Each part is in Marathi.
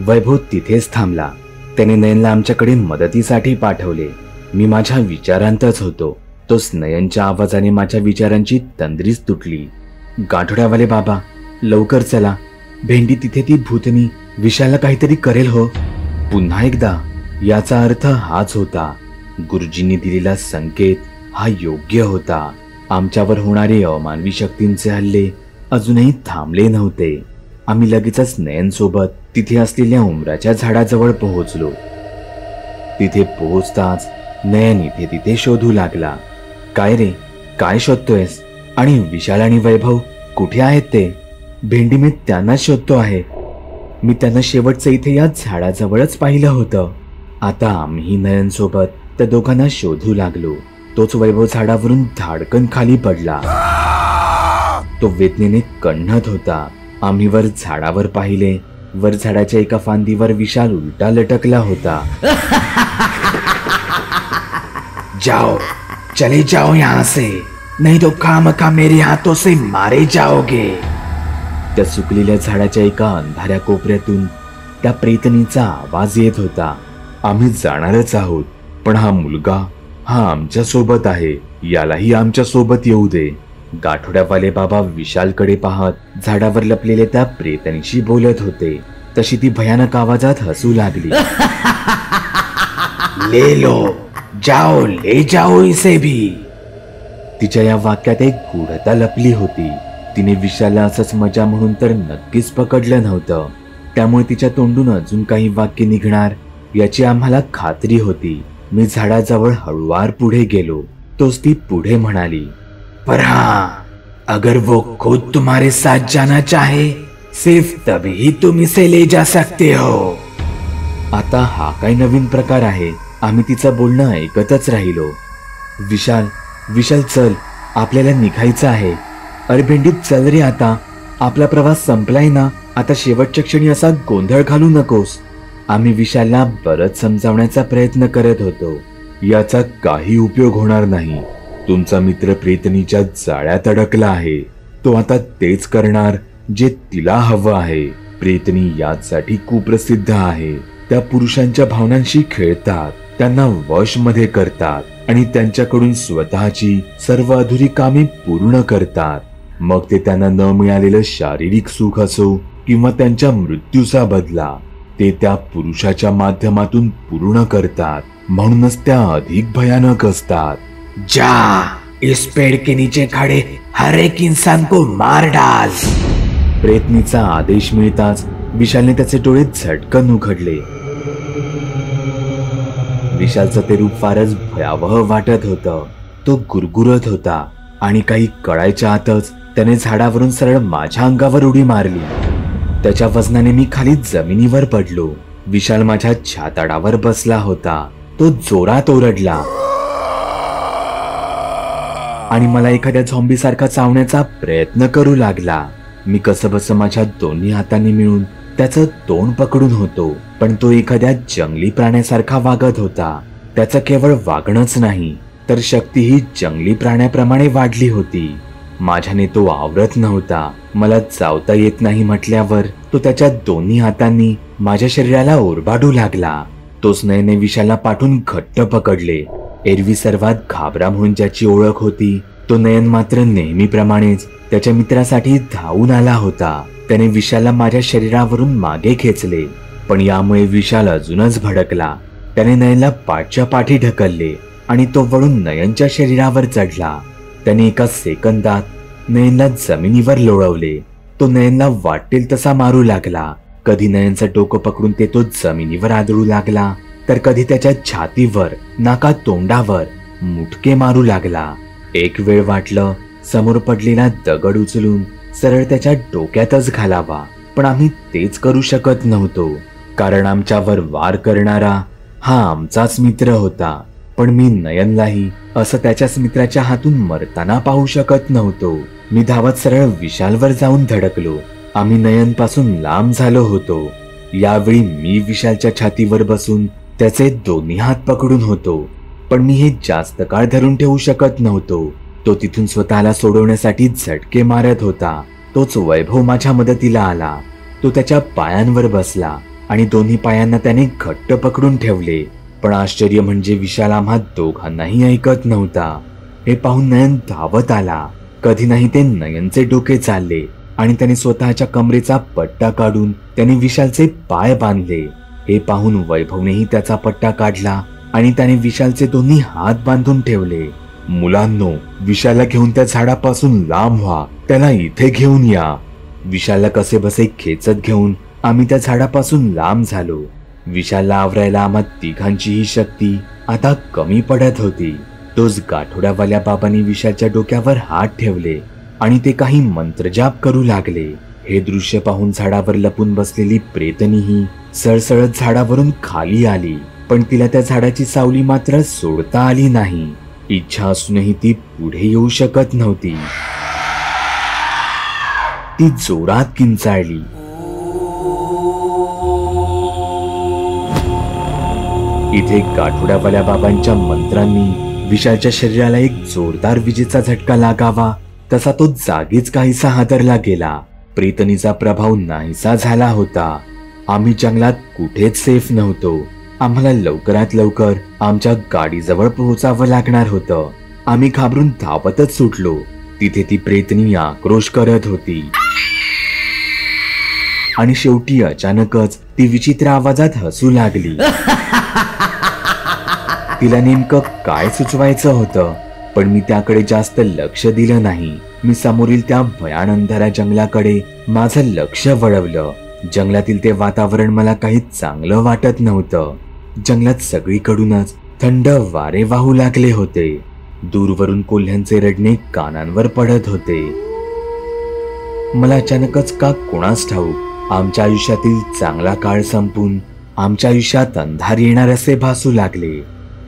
वैभव तिथेच थांबला. त्याने नयनला आमच्याकडे मदतीसाठी पाठवले. मी माझ्या विचारांतच होतो. तोच नयनच्या आवाजाने माझ्या विचारांची तंद्रीच तुटली. गाठोड्यावाले बाबा, लवकर चला. भेंडी तिथे ती भूतनी विशालला काहीतरी करेल हो. पुन्हा एकदा याचा अर्थ हाच होता. गुरुजींनी दिलेला संकेत हा योग्य होता. आमच्यावर होणारे अमानवी शक्तींचे हल्ले अजूनही थांबले नव्हते. आम्ही लगेचच नयन सोबत तिथे असलेल्या उमराच्या झाडाजवळ पोहोचलो. तिथे पोहोचताच नयन इथे तिथे शोधू लागला. काय रे, काय शोधतोयस? आणि विशाल आणि वैभव कुठे आहेत ते? भेंडी, मी त्यांना शोधतो आहे. मी त्यांना शेवटचं इथे या झाडाजवळच पाहिलं होतं. आता आम्ही नयन सोबत त्या दोघांना शोधू लागलो. तोच वैभव झाडावरून धाडकन खाली पडला. तो वेदनेने कण्हत होता. आम्ही वर झाडावर पाहिले. वर झाडाच्या एका फांदीवर विशाल उलटा लटकला होता. जाओ, चले जाओ यहाँ से, नहीं तो खामखा मेरे हाथों से मारे जाओगे. त्या सुकलेल्या झाडाच्या एका अंधाऱ्या कोपऱ्यातून त्या प्रेतनीचा आवाज येत होता. आम्ही जाणारच आहोत, पण हा मुलगा हा आमच्या सोबत आहे. यालाही आमच्या सोबत येऊ दे. गाठोड्यावाले बाबा विशालकडे पाहत झाडावर लपलेल्या त्या प्रेतनीशी बोलत होते. तशी ती भयानक आवाजात हसू लागली. ले लो, जाओ, ले जाओ इसे भी. तिच्या या वाक्यात एक गूढता लपली होती. तिने विशालला असंच मजा म्हणून तर नक्कीच पकडलं नव्हतं. त्यामुळे तिच्या तोंडून अजून काही वाक्य निघणार याची आम्हाला खात्री होती. मी झाडाजवळ हळूवार पुढे गेलो. तोच ती पुढे म्हणाली, पर हाँ, अगर वो खुद तुम्हारे साथ जाना चाहे, सिर्फ तभी तुम इसे ले जा सकते हो. आता हा काय नवीन प्रकार आहे? आम्ही तिचं बोलणं ऐकतच राहिलो. विशाल, विशाल चल, आपल्याला निघायचं आहे. अरे भेंडी चल रे, आता आपला प्रवास संपलाय ना. आता शेवटच्या क्षणी असा गोंधळ घालू नकोस. आम्ही विशालला बरंच समजावण्याचा प्रयत्न करत होतो. याचा काही उपयोग होणार नाही. तुमचा मित्र प्रेतनीच्या जाळ्यात अडकला आहे. तो आता तेच करणार जे तिला हवं आहे. प्रेतनी यासाठी कुप्रसिद्ध आहे. त्या पुरुषांच्या भावनांशी खेळतात, त्यांना वश मध्ये करतात आणि त्यांच्याकडून स्वतःची सर्व अधुरी कामे पूर्ण करतात. मग ते त्यांना न मिळालेलं शारीरिक सुख असो किंवा त्यांच्या मृत्यूचा बदला, ते त्या पुरुषाच्या माध्यमातून पूर्ण करतात. म्हणूनच त्या अधिक भयानक असतात. जा, इस पेड़ के नीचे खड़े हर एक इंसान को मार डाल. प्रेतनीचा आदेश मिळताच विशालने त्याचे डोळे झटकन उघडले. विशालचं ते रूप फारच भयावह वाटत होतं. तो गुरगुरत होता आणि काही कळायच्या आतच त्याने झाडावरून सरळ माझ्या अंगावर उडी मारली. त्याच्या वजनाने मी खाली जमिनीवर पडलो. विशाल माझ्या छाताडावर बसला होता. तो जोरात ओरडला आणि मला एखाद्या झॉम्बी सारखा चावण्याचा प्रयत्न करू लागला. मी कसंबसं माझ्या दोन्ही हातांनी मिळून त्याचं तोंड पकडून होतो, पण तो एखाद्या जंगली प्राण्यासारखा वागत होता. त्याचं केवळ वागणंच नाही तर शक्तीही जंगली प्राण्याप्रमाणे वाढली होती. माझ्याने तो आवरत नव्हता. मला चावता येत नाही म्हटल्यावर तो त्याच्या दोन्ही हातांनी माझ्या शरीराला ओरबाडू लागला. तोच नयने विशालला पाठून घट्ट पकडले. एरवी सर्वात घाबरा म्हणून ज्याची ओळख होती, तो नयन मात्र नेहमीप्रमाणेच त्याच्या मित्रासाठी धावून आला होता. त्याने विशालला माझ्या शरीरावरून मागे खेचले, पण यामुळे विशाल अजूनच भडकला. त्याने नयनला पाठच्या पाठी ढकलले आणि तो वळून नयनच्या शरीरावर चढला. त्याने एका सेकंदात नयनला जमिनीवर लोळवले. तो नयनला वाटेल तसा मारू लागला. कधी नयनचं डोकं पकडून तो जमिनीवर आदळू लागला, तर कधी त्याच्या छातीवर, नाका तोंडावर मुटके मारू लागला. एक वेळ वाटलं समोर पडलेला दगड उचलून सरळ त्याच्या डोक्यातच घालावा, पण आम्ही तेच करू शकत नव्हतो, कारण आमच्यावर वार करणारा हा आमचाच मित्र होता. पण मी नयनलाही असं त्याच्याच मित्राच्या हातून मरताना पाहू शकत नव्हतो. मी धावत सरळ विशालवर जाऊन धडकलो. आम्ही नयन पासून लांब झालो होतो. यावेळी मी विशालच्या छातीवर बसून त्याचे दोन्ही हात पकडून होतो, पण मी हे जास्त काळ धरून ठेवू शकत नव्हतो. तो तिथून स्वतःला सोडवण्यासाठी झटके मारत होता. तोच वैभव माझ्या मदतीला आला. तो त्याच्या पायांवर बसला आणि दोन्ही पायांना त्याने घट्ट पकडून ठेवले. पण आश्चर्य म्हणजे विशाल आम्हा दोघांनाही ऐकत नव्हता. हे पाहून नयन धावत आला. कधी नाही ते नयनचे डोके चालले आणि त्याने स्वतःच्या कमरेचा पट्टा काढून त्याने विशालचे पाय बांधले. हे पाहून वैभवनेही त्याचा पट्टा काढला आणि त्याने विशालचे दोन्ही हात बांधून ठेवले. मुलांनो, विशालला घेऊन त्या झाडापासून लांब व्हा, त्याला इथे घेऊन या. विशालला कसे बसे खेचत घेऊन आम्ही त्या झाडापासून लांब झालो. विशालला आवरायला आम्हा तिघांचीही शक्ती आता कमी पडत होती. तोच गाठोड्यावाल्या बाबांनी विशालच्या डोक्यावर हात ठेवले आणि ते काही मंत्रजाप करू लागले. हे दृश्य पाहून झाडावर लपून बसलेली प्रेतनीही सळसळत झाडावरून खाली आली. पण तिला त्या झाडाची सावली मात्र सोडता आली नाही. इच्छा असूनही ती पुढे येऊ शकत नव्हती. ती जोरात किंचाळली. इथे गाठोड्यावाल्या बाबांच्या मंत्रांनी विशालच्या शरीराला एक जोरदार विजेचा झटका लागावा तसा तो जागीच काहीसा हादरला गेला. प्रेतनीचा प्रभाव नाहीसा झाला होता. आम्ही जंगलात कुठेच सेफ नव्हतो. आम्हाला लवकरात लवकर आमच्या गाडीजवळ पोहोचावं लागणार होतं. आम्ही घाबरून धावतच सुटलो. तिथे ती प्रेतनी आक्रोश करत होती आणि शेवटी अचानकच ती विचित्र आवाजात हसू लागली. तिला नेमकं काय सुचवायचं होतं, पण मी त्याकडे जास्त लक्ष दिलं नाही. मी समोरील त्या भयान अंधाऱ्या जंगलाकडे माझं लक्ष वळवलं. जंगलातील ते वातावरण मला काही चांगलं वाटत नव्हतं. जंगलात सगळीकडूनच थंड वारे वाहू लागले होते. दूरवरून कोल्ह्यांचे रडणे कानांवर पडत होते. मला अचानकच का कोणास ठाऊक आमच्या आयुष्यातील चांगला काळ संपून आमच्या आयुष्यात अंधार येणार असे भासू लागले.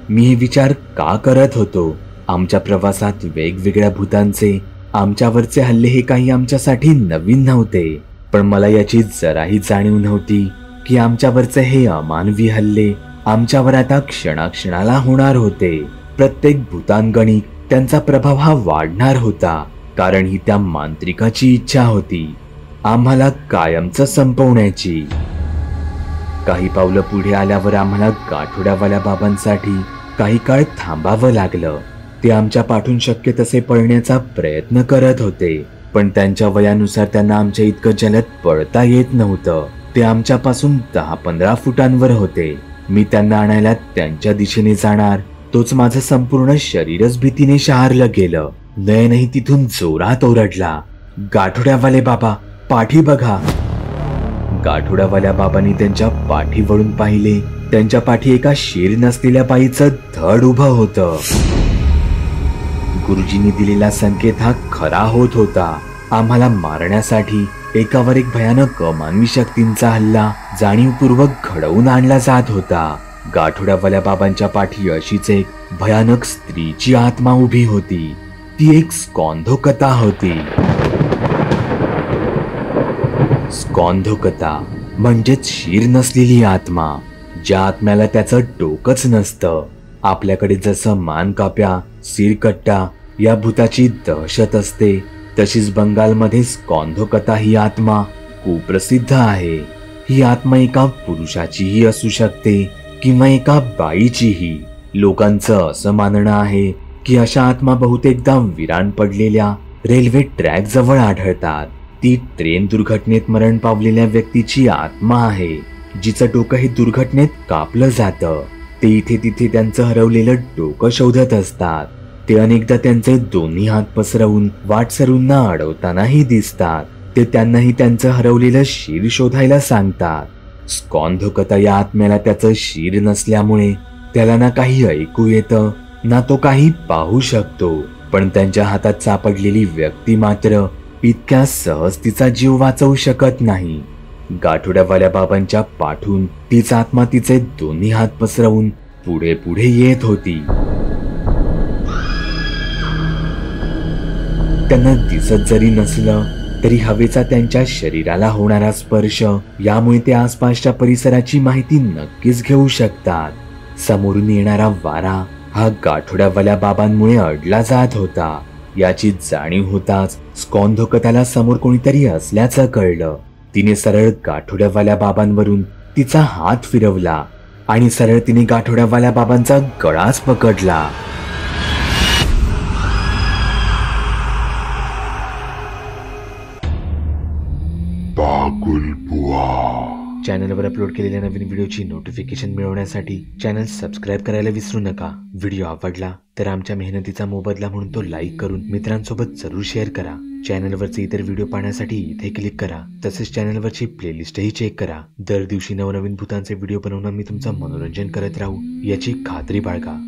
मी हे विचार का करत होतो? आमच्या प्रवासात वेगवेगळ्या भूतांचे आमच्यावरचे हल्ले हे काही आमच्यासाठी नवीन नव्हते. पण मला याची जराही जाणीव नव्हती की आमच्यावरचे हे अमानवी हल्ले आमच्यावर आता क्षणाक्षणाला होणार होते. प्रत्येक भूतांगणिक त्यांचा प्रभाव हा वाढणार होता, कारण ही त्या मांत्रिकाची इच्छा होती आम्हाला कायमचं संपवण्याची. काही पावलं पुढे आल्यावर आम्हाला गाठोड्यावाल्या बाबांसाठी काही काळ थांबावं लागलं. ते आमच्या पाठून शक्य तसे पळण्याचा प्रयत्न करत होते, पण त्यांच्या वयानुसार त्यांना आमच्या इतकं जलद पळता येत नव्हतं. ते आमच्यापासून 10-15 फुटांवर होते. मी त्यांना आणायला त्यांच्या दिशेने जाणार तोच माझं संपूर्ण शरीरच भीतीने शहारलं गेलं. नयनही तिथून जोरात ओरडला, गाठोड्यावाले बाबा, पाठी बघा. गाठोड्यावाल्या बाबांनी त्यांच्या पाठी वळून पाहिले. त्यांच्या पाठी एका शीर नसलेल्या बाईचं धड उभं होतं. गुरुजींनी दिलेला संकेत हा खरा होत होता. आम्हाला मारण्यासाठी एकावर एक भयानक अमानवी शक्तींचा हल्ला जाणीवपूर्वक घडवून आणला जात होता. गाठोड्यावाल्या बाबांच्या पाठी अशीच एक भयानक स्त्रीची आत्मा उभी होती. ती एक स्कॉन्धोकता होती. स्कॉन्धोकता म्हणजेच शीर नसलेली आत्मा, ज्या आत्म्याला त्याचं डोकंच नसतं. आपल्याकडे जसं मानकाप्या, सिरकट्टा या भूताची दहशत असते, तशीच बंगालमध्ये स्कॉन्धोकता ही आत्मा कुप्रसिद्ध आहे. ही आत्मा एका पुरुषाचीही असू शकते किंवा एका बाईचीही. लोकांचं असं मानणं आहे की अशा आत्मा बहुतेकदा विरान पडलेल्या रेल्वे ट्रॅक जवळ आढळतात. ती ट्रेन दुर्घटनेत मरण पावलेल्या व्यक्तीची आत्मा आहे, जिचं डोकं हे दुर्घटनेत कापलं जातं. ते इथे तिथे त्यांचं हरवलेलं डोकं शोधत असतात. ते अनेकदा त्यांचे दोन्ही हात पसरवून वाटसरूंना अडवतानाही दिसतात. ते त्यांनाही त्यांचं हरवलेलं शीर शोधायला सांगतात. स्कॉन्धोकता या आत्म्याला त्याचं शीर नसल्यामुळे त्याला ना काही ऐकू येतं ना तो काही पाहू शकतो. पण त्यांच्या हातात सापडलेली व्यक्ती मात्र इतक्या सहज तिचा जीव वाचवू शकत नाही. गाठोड्यावाल्या बाबांच्या पाठून तीच आत्मा तिचे दोन्ही हात पसरवून पुढे पुढे येत होती. त्यांना दिसत जरी नसलं तरी हवेचा त्यांच्या शरीराला होणारा स्पर्श यामुळे ते आसपासच्या परिसराची माहिती नक्कीच घेऊ शकतात. समोरून येणारा वारा हा गाठोड्यावाल्या बाबांमुळे अडला जात होता. याची जाणीव होताच स्कॉन्धोकताला समोर कोणीतरी असल्याचं कळलं. तिने सरळ गाठोड्यावाल्या बाबांवरून तिचा हात फिरवला आणि सरळ तिने गाठोड्यावाल्या बाबांचा गळाच पकडला. पागल बुवा. चॅनलवर अपलोड केलेल्या नवीन व्हिडिओची नोटिफिकेशन मिळवण्यासाठी चॅनल सबस्क्राईब करायला विसरू नका. व्हिडिओ आवडला तर आमच्या मेहनतीचा मोबदला म्हणून तो लाईक करून मित्रांसोबत जरूर शेअर करा. चॅनलवरचे इतर व्हिडिओ पाहण्यासाठी इथे क्लिक करा. तसेच चॅनलवरची प्लेलिस्टही चेक करा. दर दिवशी नवनवीन भूतांचे व्हिडिओ बनवून मी तुमचं मनोरंजन करत राहू याची खात्री बाळगा.